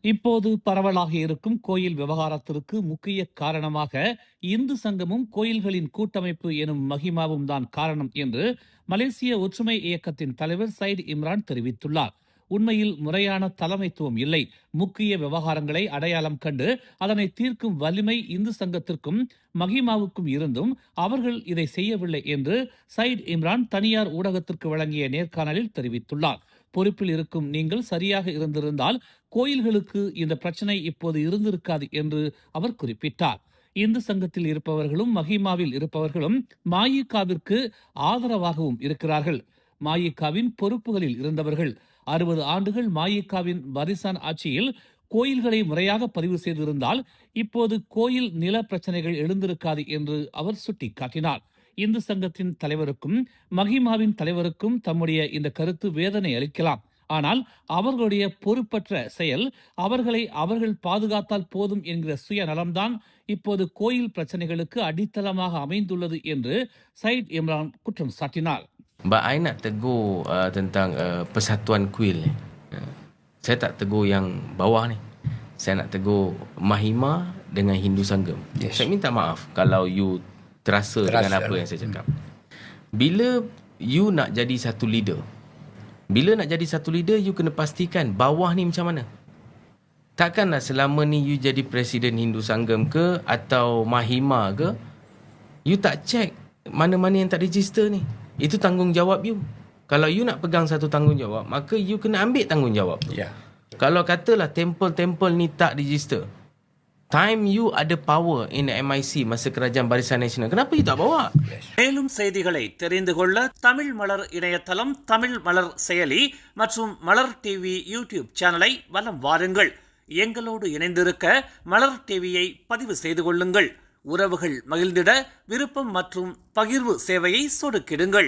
இப்போது பரவலாக இருக்கும் கோயில் விவகாரத்திற்கு முக்கிய காரணமாக இந்து சங்கமும் கோயில்களின் கூட்டமைப்பு எனும் மகிமாவும் தான் காரணம் என்று மலேசிய ஒற்றுமை இயக்கத்தின் தலைவர் சையத் இம்ரான் தெரிவித்துள்ளார். உண்மையில் முறையான தலைமைத்துவம் இல்லை. முக்கிய விவகாரங்களை அடையாளம் கண்டு அதனை தீர்க்கும் வலிமை இந்து சங்கத்திற்கும் மகிமாவுக்கும் இருந்தும் அவர்கள் இதை செய்யவில்லை என்று சையத் இம்ரான் தனியார் ஊடகத்திற்கு வழங்கிய நேர்காணலில் தெரிவித்துள்ளார். பொறுப்பில் இருக்கும் நீங்கள் சரியாக இருந்திருந்தால் கோயில்களுக்கு இந்த பிரச்சனை இப்போது இருந்திருக்காது என்று அவர் குறிப்பிட்டார். இந்து சங்கத்தில் இருப்பவர்களும் மகிமாவில் இருப்பவர்களும் மாயிகாவிற்கு ஆதரவாகவும் இருக்கிறார்கள். மாயிகாவின் பொறுப்புகளில் இருந்தவர்கள் 60 ஆண்டுகள் மாயிகாவின் பரிசான் ஆட்சியில் கோயில்களை முறையாக பதிவு செய்திருந்தால் இப்போது கோயில் நில பிரச்சனைகள் எழுந்திருக்காது என்று அவர் சுட்டிக்காட்டினார். இந்து சங்கத்தின் தலைவருக்கும் மகிமாவின் தலைவருக்கும் தம்முடைய இந்த கருத்து வேதனை அளிக்கலாம். ஆனால் அவர்களுடைய பொறுப்பற்ற செயல் அவர்களை அவர்கள் பாதுகாத்தால் போதும் என்கிற சுயநலம்தான் இப்போது கோயில் பிரச்சனைகளுக்கு அடித்தளமாக அமைந்துள்ளது என்று சையத் இம்ரான் குற்றம் சாட்டினார். I nak tegur tentang persatuan kuil ni. Saya tak tegur yang bawah ni. Saya nak tegur Mahima dengan Hindu Sanggam. Yes. Saya minta maaf kalau you terasa dengan apa yang saya cakap. Bila you nak jadi satu leader, you kena pastikan bawah ni macam mana. Takkanlah selama ni you jadi presiden Hindu Sanggam ke atau Mahima ke, you tak check mana-mana yang tak register ni. Itu tanggungjawab you. Kalau you nak pegang satu tanggungjawab, maka you kena ambil tanggungjawab tu. Yeah. Kalau katalah temple ni tak register, time you ada power in MIC masa kerajaan Barisan Nasional, kenapa you tak bawa? மேலும் செய்திகளை தெரிந்து கொள்ள தமிழ் மலர் இணையதளம், தமிழ் மலர் செயலி மற்றும் மலர் TV YouTube சேனலை வலம் வாருங்கள். எங்களோடு இணைந்திருக்க மலர் டிவியை பதிவு செய்து கொள்ளுங்கள். உறவுகள் மகிழ்ந்திட விருப்பம் மற்றும் பகிர்வு சேவையை சொடுக்கிடுங்கள்.